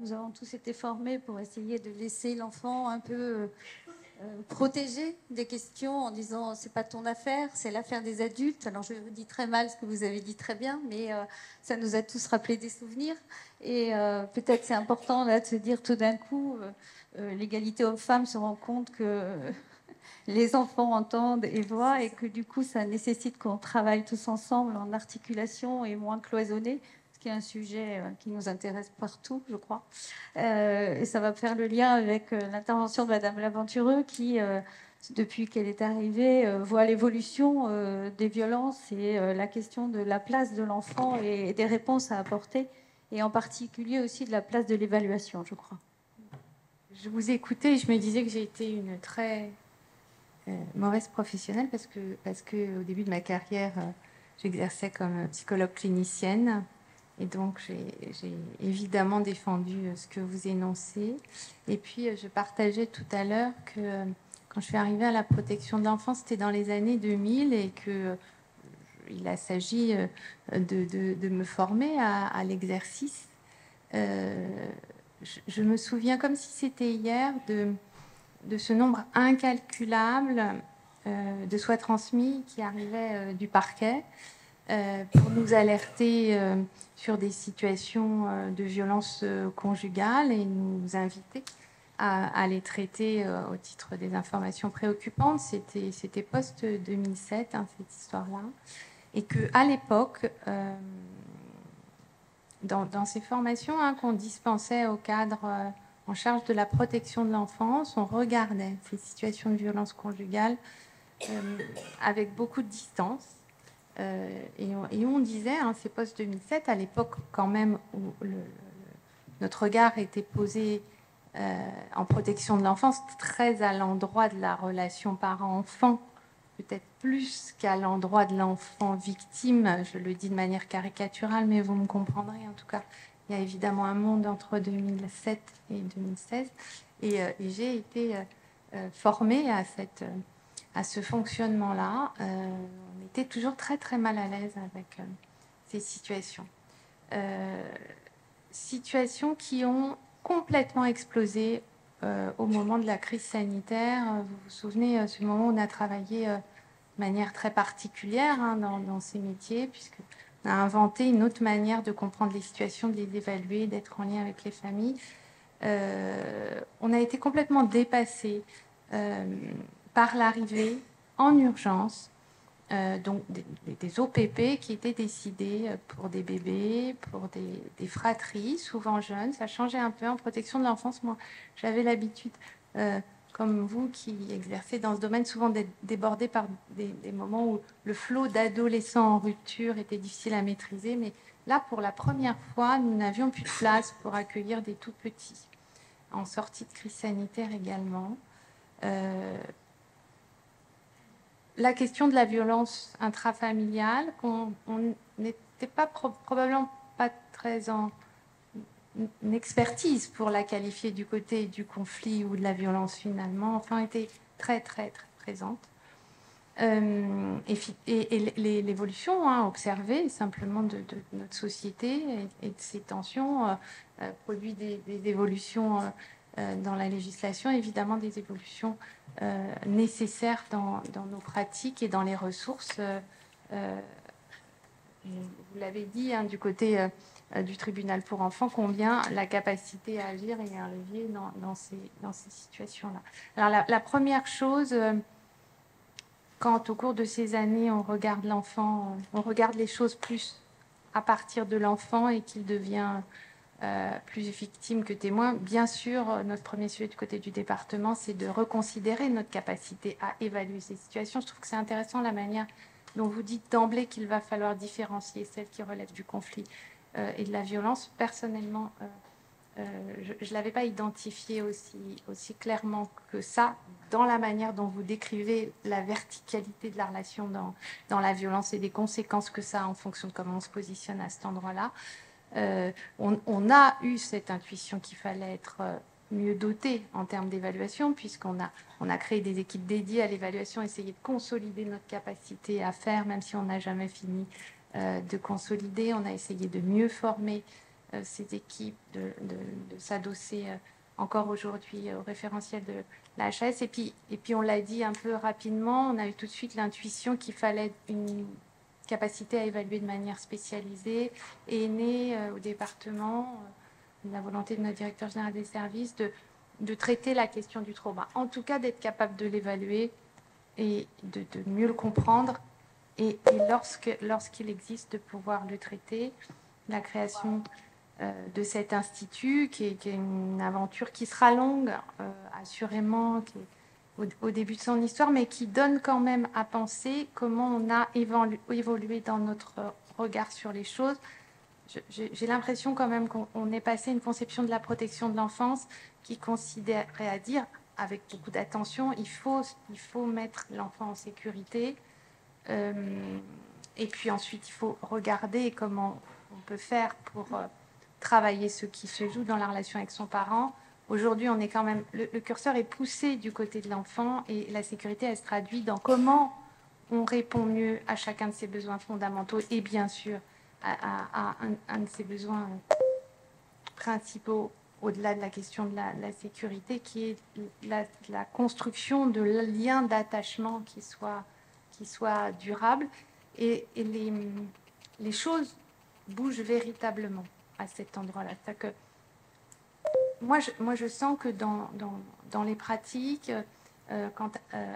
Nous avons tous été formés pour essayer de laisser l'enfant un peu protégé des questions en disant c'est pas ton affaire, c'est l'affaire des adultes. Alors je dis très mal ce que vous avez dit très bien, mais ça nous a tous rappelé des souvenirs. Et peut-être c'est important là de se dire tout d'un coup, l'égalité homme-femme se rend compte que les enfants entendent et voient et que du coup ça nécessite qu'on travaille tous ensemble en articulation et moins cloisonné, ce qui est un sujet qui nous intéresse partout, je crois. Et ça va faire le lien avec l'intervention de Madame Laventureux qui, depuis qu'elle est arrivée, voit l'évolution des violences et la question de la place de l'enfant et des réponses à apporter, et en particulier aussi de la place de l'évaluation, je crois. Je vous écoutais et je me disais que j'ai été une très mauvaise professionnelle parce que au début de ma carrière, j'exerçais comme psychologue clinicienne. Et donc, j'ai évidemment défendu ce que vous énoncez. Et puis, je partageais tout à l'heure que quand je suis arrivée à la protection de l'enfance, c'était dans les années 2000 et que il a s'agi de me former à l'exercice. Je me souviens comme si c'était hier de ce nombre incalculable de soins transmis qui arrivaient du parquet pour nous alerter sur des situations de violence conjugale et nous inviter à les traiter au titre des informations préoccupantes. C'était post-2007, hein, cette histoire-là. Et qu'à l'époque, dans ces formations qu'on dispensait au cadre en charge de la protection de l'enfance, on regardait ces situations de violence conjugale avec beaucoup de distance. Et on disait, c'est post-2007, à l'époque quand même où notre regard était posé en protection de l'enfance, très à l'endroit de la relation parent-enfant, peut-être plus qu'à l'endroit de l'enfant victime. Je le dis de manière caricaturale, mais vous me comprendrez. En tout cas, il y a évidemment un monde entre 2007 et 2016. Et j'ai été formée à ce fonctionnement-là. On était toujours très, très mal à l'aise avec ces situations. Situations qui ont complètement explosé au moment de la crise sanitaire. Vous vous souvenez, ce moment où on a travaillé de manière très particulière dans ces métiers, puisqu'on a inventé une autre manière de comprendre les situations, de les évaluer, d'être en lien avec les familles. On a été complètement dépassé par l'arrivée en urgence donc des OPP qui étaient décidés pour des bébés, pour des fratries, souvent jeunes. Ça changeait un peu en protection de l'enfance. Moi, j'avais l'habitude, comme vous qui exercez dans ce domaine, souvent d'être débordée par des moments où le flot d'adolescents en rupture était difficile à maîtriser. Mais là, pour la première fois, nous n'avions plus de place pour accueillir des tout petits, en sortie de crise sanitaire également. La question de la violence intrafamiliale, on n'était probablement pas très en expertise pour la qualifier du côté du conflit ou de la violence finalement, enfin était très très très présente. Et l'évolution observée simplement de notre société et de ces tensions produit des évolutions dans la législation, évidemment des évolutions nécessaires dans nos pratiques et dans les ressources. Vous l'avez dit, du côté du tribunal pour enfants, combien la capacité à agir est un levier dans ces situations-là. Alors la première chose, quand au cours de ces années, on regarde l'enfant, on regarde les choses plus à partir de l'enfant et qu'il devient plus victime que témoin, bien sûr, notre premier sujet du côté du département, c'est de reconsidérer notre capacité à évaluer ces situations. Je trouve que c'est intéressant la manière dont vous dites d'emblée qu'il va falloir différencier celles qui relèvent du conflit et de la violence. Personnellement, je ne l'avais pas identifié aussi clairement que ça dans la manière dont vous décrivez la verticalité de la relation dans la violence et des conséquences que ça a en fonction de comment on se positionne à cet endroit-là. On a eu cette intuition qu'il fallait être mieux doté en termes d'évaluation, puisqu'on a créé des équipes dédiées à l'évaluation, essayer de consolider notre capacité à faire, même si on n'a jamais fini de consolider. On a essayé de mieux former ces équipes de s'adosser encore aujourd'hui au référentiel de la HAS. Et puis, on l'a dit un peu rapidement, on a eu tout de suite l'intuition qu'il fallait une capacité à évaluer de manière spécialisée et est née au département la volonté de notre directeur général des services de traiter la question du trauma. En tout cas, d'être capable de l'évaluer et de mieux le comprendre et lorsqu'il existe, de pouvoir le traiter. La création de cet institut, qui est une aventure qui sera longue, assurément, qui est au début de son histoire, mais qui donne quand même à penser comment on a évolué dans notre regard sur les choses. J'ai l'impression quand même qu'on est passé une conception de la protection de l'enfance qui considérait à dire, avec beaucoup d'attention, il faut mettre l'enfant en sécurité. Et puis ensuite, il faut regarder comment on peut faire pour travailler ce qui se joue dans la relation avec son parent. Aujourd'hui, on est quand même, le curseur est poussé du côté de l'enfant et la sécurité, elle se traduit dans comment on répond mieux à chacun de ses besoins fondamentaux et bien sûr à un de ses besoins principaux au-delà de la question de la sécurité, qui est la construction de liens d'attachement qui soient durables. Et les choses bougent véritablement à cet endroit-là. C'est-à-dire que moi, je sens que dans les pratiques,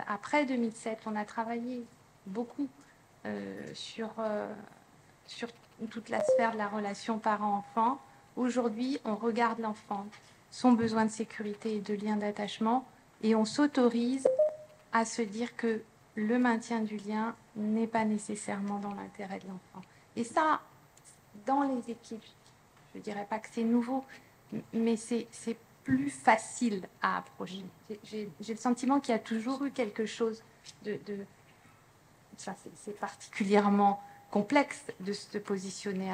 après 2007, on a travaillé beaucoup sur toute la sphère de la relation parent-enfant. Aujourd'hui, on regarde l'enfant, son besoin de sécurité et de lien d'attachement, et on s'autorise à se dire que le maintien du lien n'est pas nécessairement dans l'intérêt de l'enfant. Et ça, dans les équipes, je ne dirais pas que c'est nouveau, mais c'est plus facile à approcher. J'ai le sentiment qu'il y a toujours eu quelque chose ça, c'est particulièrement complexe de se positionner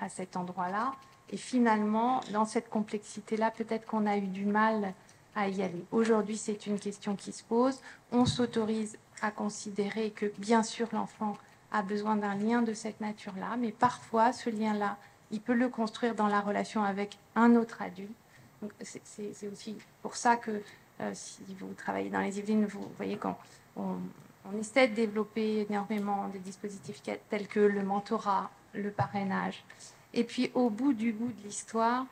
à cet endroit-là. Et finalement, dans cette complexité-là, peut-être qu'on a eu du mal à y aller. Aujourd'hui, c'est une question qui se pose. On s'autorise à considérer que, bien sûr, l'enfant a besoin d'un lien de cette nature-là, mais parfois, ce lien-là, il peut le construire dans la relation avec un autre adulte. C'est aussi pour ça que, si vous travaillez dans les Yvelines, vous voyez qu'on essaie de développer énormément des dispositifs tels que le mentorat, le parrainage. Et puis, au bout de l'histoire,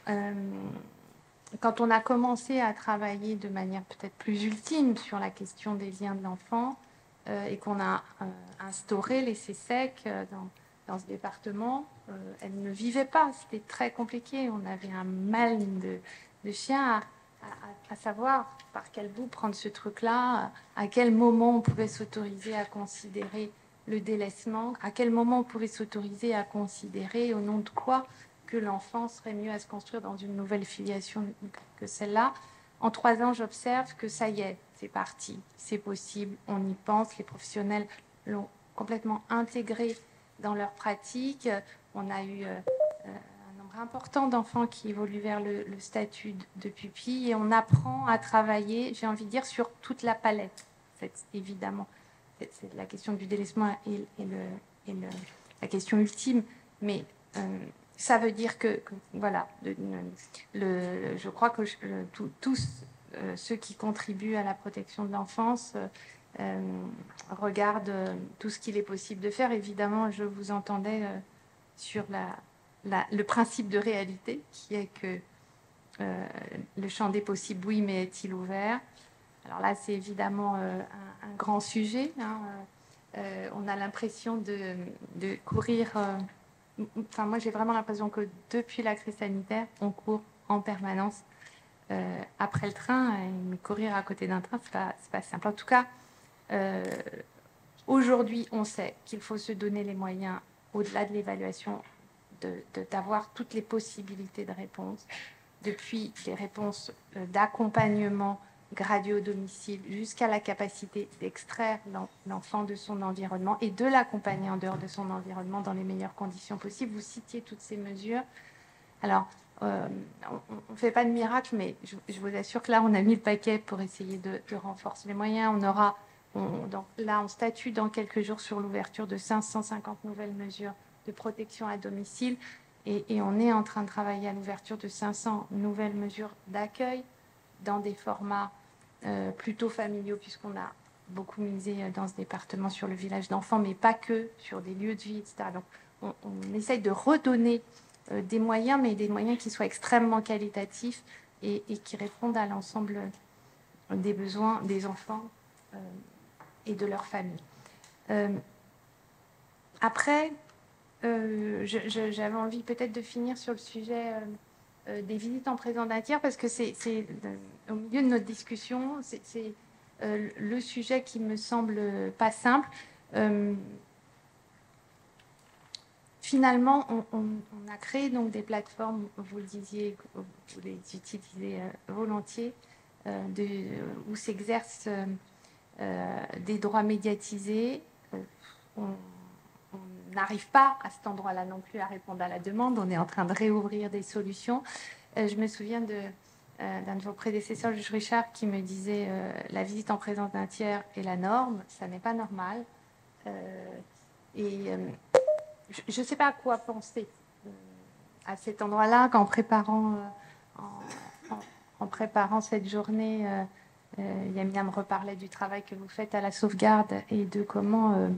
quand on a commencé à travailler de manière peut-être plus ultime sur la question des liens de l'enfant et qu'on a instauré les CSEC dans ce département, elles ne vivaient pas. C'était très compliqué. On avait un mal de chien à savoir par quel bout prendre ce truc-là, à quel moment on pouvait s'autoriser à considérer le délaissement, à quel moment on pouvait s'autoriser à considérer au nom de quoi que l'enfant serait mieux à se construire dans une nouvelle filiation que celle-là. En 3 ans, j'observe que ça y est, c'est parti, c'est possible, on y pense, les professionnels l'ont complètement intégré dans leur pratique. On a eu important d'enfants qui évoluent vers le statut de pupille et on apprend à travailler, j'ai envie de dire, sur toute la palette. Évidemment, c'est la question du délaissement et la question ultime, mais ça veut dire que voilà, je crois que tous ceux qui contribuent à la protection de l'enfance regardent tout ce qu'il est possible de faire. Évidemment, je vous entendais sur le principe de réalité, qui est que le champ des possibles, oui, mais est-il ouvert? Alors là, c'est évidemment un grand sujet. Hein. On a l'impression de courir... Enfin, moi, j'ai vraiment l'impression que depuis la crise sanitaire, on court en permanence après le train. Mais courir à côté d'un train, c'est pas simple. En tout cas, aujourd'hui, on sait qu'il faut se donner les moyens, au-delà de l'évaluation, d'avoir toutes les possibilités de réponse, depuis les réponses d'accompagnement gradué au domicile jusqu'à la capacité d'extraire l'enfant de son environnement et de l'accompagner en dehors de son environnement dans les meilleures conditions possibles. Vous citiez toutes ces mesures. Alors, on ne fait pas de miracle, mais je vous assure que là, on a mis le paquet pour essayer de renforcer les moyens. Là, on statue dans quelques jours sur l'ouverture de 550 nouvelles mesures de protection à domicile. Et on est en train de travailler à l'ouverture de 500 nouvelles mesures d'accueil dans des formats plutôt familiaux, puisqu'on a beaucoup misé dans ce département sur le village d'enfants, mais pas que, sur des lieux de vie, etc. Donc, on essaye de redonner des moyens, mais des moyens qui soient extrêmement qualitatifs et qui répondent à l'ensemble des besoins des enfants et de leurs familles. Après, j'avais envie peut-être de finir sur le sujet des visites en présence d'un tiers, parce que c'est au milieu de notre discussion, c'est le sujet qui me semble pas simple. Finalement, on a créé donc des plateformes, vous le disiez, vous les utilisez volontiers, où s'exercent des droits médiatisés. On n'arrive pas à cet endroit-là non plus à répondre à la demande. On est en train de réouvrir des solutions. Je me souviens d'un de vos prédécesseurs, le juge Richard, qui me disait la visite en présence d'un tiers est la norme. Ça n'est pas normal. Je ne sais pas à quoi penser à cet endroit-là qu'en préparant, en préparant cette journée, Yamina me reparlait du travail que vous faites à la sauvegarde et de comment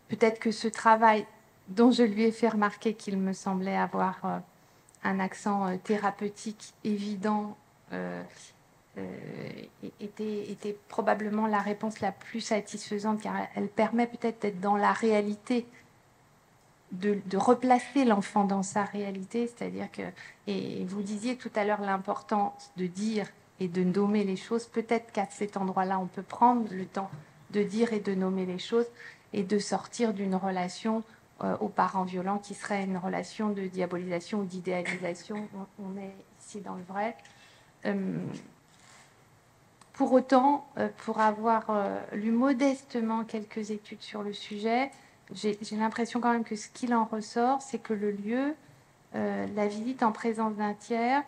peut-être que ce travail dont je lui ai fait remarquer qu'il me semblait avoir un accent thérapeutique évident était probablement la réponse la plus satisfaisante, car elle permet peut-être d'être dans la réalité, de replacer l'enfant dans sa réalité, c'est-à-dire que, et vous disiez tout à l'heure l'importance de dire et de nommer les choses, peut-être qu'à cet endroit-là, on peut prendre le temps de dire et de nommer les choses et de sortir d'une relation aux parents violents qui serait une relation de diabolisation ou d'idéalisation. On est ici dans le vrai. Pour autant, pour avoir lu modestement quelques études sur le sujet, j'ai l'impression quand même que ce qu'il en ressort, c'est que le lieu, la visite en présence d'un tiers,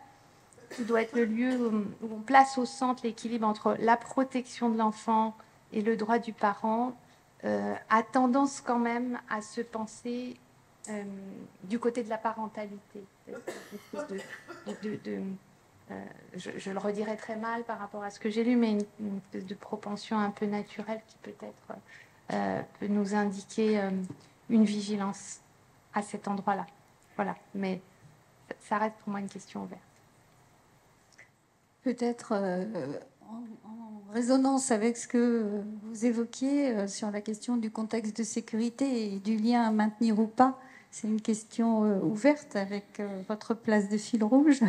qui doit être le lieu où on place au centre l'équilibre entre la protection de l'enfant et le droit du parent, a tendance quand même à se penser du côté de la parentalité. Je le redirai très mal par rapport à ce que j'ai lu, mais une espèce de propension un peu naturelle qui peut-être peut nous indiquer une vigilance à cet endroit-là. Voilà, mais ça reste pour moi une question ouverte. Peut-être en résonance avec ce que vous évoquiez sur la question du contexte de sécurité et du lien à maintenir ou pas, c'est une question ouverte avec votre place de fil rouge.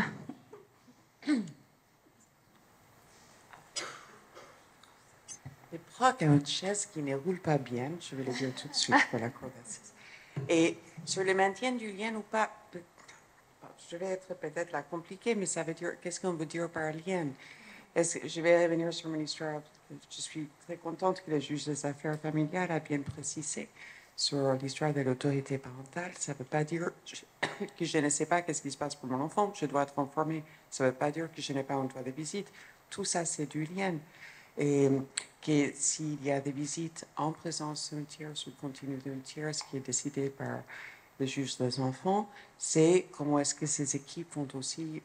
Les procs ont une chaise qui ne roule pas bien, je vais le dire tout de suite pour la cour d'assises. Et sur le maintien du lien ou pas, je vais être peut-être là compliqué, mais ça veut dire, qu'est-ce qu'on veut dire par lien? Je vais revenir sur mon histoire. Je suis très contente que le juge des affaires familiales a bien précisé sur l'histoire de l'autorité parentale. Ça ne veut pas dire que je ne sais pas qu'est-ce qui se passe pour mon enfant, je dois être informée. Ça ne veut pas dire que je n'ai pas un droit de visite. Tout ça, c'est du lien. Et que s'il y a des visites en présence d'un tiers ou continu d'un tiers, ce qui est décidé par le juge des enfants, c'est comment est-ce que ces équipes vont aussi...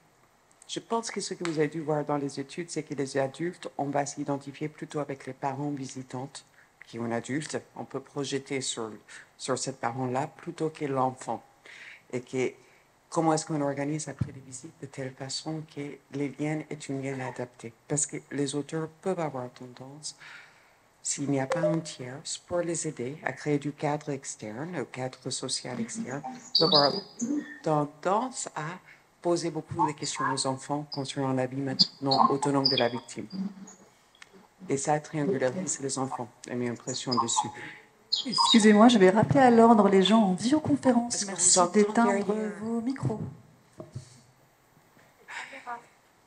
Je pense que ce que vous avez dû voir dans les études, c'est que les adultes, on va s'identifier plutôt avec les parents visitantes qui ont un adulte. On peut projeter sur cette parent-là plutôt que l'enfant. Et que comment est-ce qu'on organise après les visites de telle façon que les liens est une lien adapté. Parce que les auteurs peuvent avoir tendance, s'il n'y a pas un tiers, pour les aider à créer du cadre externe, un cadre social externe, peuvent avoir tendance à poser beaucoup de questions aux enfants concernant la vie maintenant autonome de la victime. Et ça triangularise les enfants, et mes impressions dessus. Excusez-moi, je vais rappeler à l'ordre les gens en visioconférence. Merci vous d'éteindre vos micros.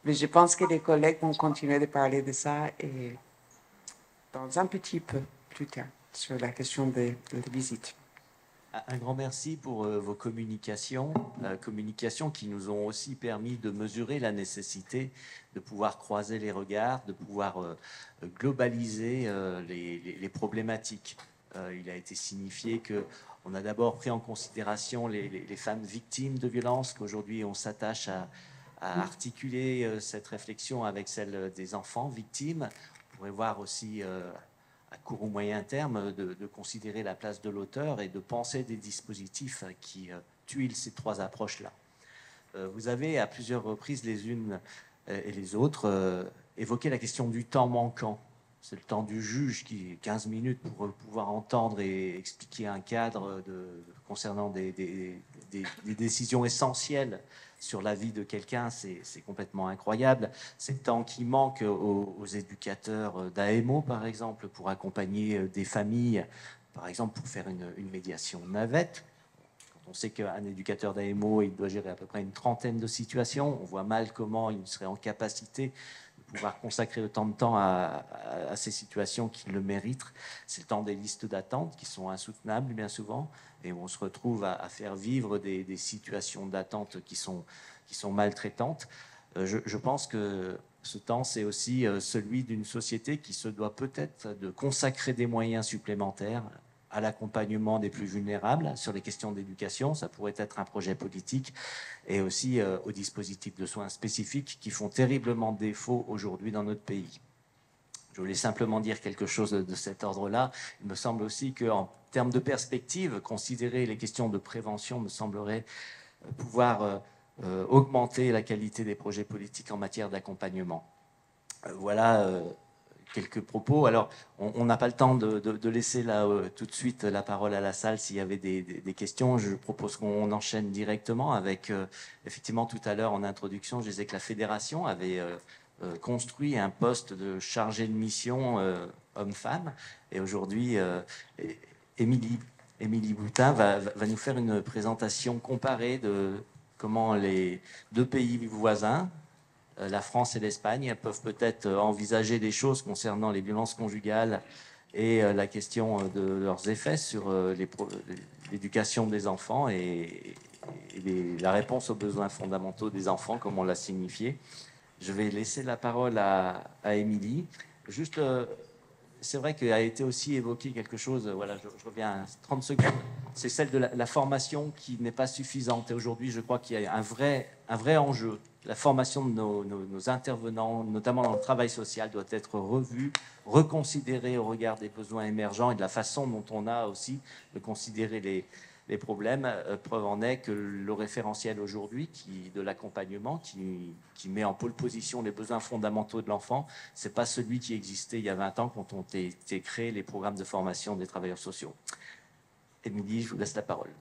Mais je pense que les collègues vont continuer de parler de ça et dans un petit peu plus tard sur la question des visites. Un grand merci pour vos communications qui nous ont aussi permis de mesurer la nécessité de pouvoir croiser les regards, de pouvoir globaliser les problématiques. Il a été signifié que On a d'abord pris en considération les femmes victimes de violences, qu'aujourd'hui on s'attache à articuler cette réflexion avec celle des enfants victimes. On pourrait voir aussi à court ou moyen terme de considérer la place de l'auteur et de penser des dispositifs qui tuilent ces trois approches-là. Vous avez à plusieurs reprises les unes et les autres évoqué la question du temps manquant. C'est le temps du juge qui est 15 minutes pour pouvoir entendre et expliquer un cadre concernant des décisions essentielles sur la vie de quelqu'un. C'est complètement incroyable. C'est le temps qui manque aux éducateurs d'AMO, par exemple, pour accompagner des familles, par exemple, pour faire une médiation navette. Quand on sait qu'un éducateur d'AMO, il doit gérer à peu près une trentaine de situations, on voit mal comment il serait en capacité pouvoir consacrer autant de temps à ces situations qui le méritent. C'est le temps des listes d'attente qui sont insoutenables bien souvent, et on se retrouve à faire vivre des situations d'attente qui sont maltraitantes. Je pense que ce temps, c'est aussi celui d'une société qui se doit peut-être de consacrer des moyens supplémentaires à l'accompagnement des plus vulnérables sur les questions d'éducation. Ça pourrait être un projet politique, et aussi aux dispositifs de soins spécifiques qui font terriblement défaut aujourd'hui dans notre pays. Je voulais simplement dire quelque chose de cet ordre-là. Il me semble aussi qu'en termes de perspective, considérer les questions de prévention me semblerait pouvoir augmenter la qualité des projets politiques en matière d'accompagnement. Voilà quelques propos. Alors, on n'a pas le temps de laisser là, tout de suite la parole à la salle s'il y avait des questions. Je propose qu'on enchaîne directement avec, effectivement, tout à l'heure en introduction, je disais que la fédération avait construit un poste de chargé de mission homme-femme. Et aujourd'hui, Émilie Boutin va nous faire une présentation comparée de comment les deux pays voisins, la France et l'Espagne, peuvent peut-être envisager des choses concernant les violences conjugales et la question de leurs effets sur l'éducation des enfants et la réponse aux besoins fondamentaux des enfants, comme on l'a signifié. Je vais laisser la parole à Émilie. Juste, c'est vrai qu'il a été aussi évoqué quelque chose, voilà, je reviens à 30 secondes, c'est celle de la formation qui n'est pas suffisante. Et aujourd'hui, je crois qu'il y a un vrai enjeu. La formation de nos intervenants, notamment dans le travail social, doit être revue, reconsidérée au regard des besoins émergents et de la façon dont on a aussi de considérer les problèmes. Preuve en est que le référentiel aujourd'hui de l'accompagnement qui met en pôle position les besoins fondamentaux de l'enfant, ce n'est pas celui qui existait il y a 20 ans quand ont été créés les programmes de formation des travailleurs sociaux. Émilie, je vous laisse la parole.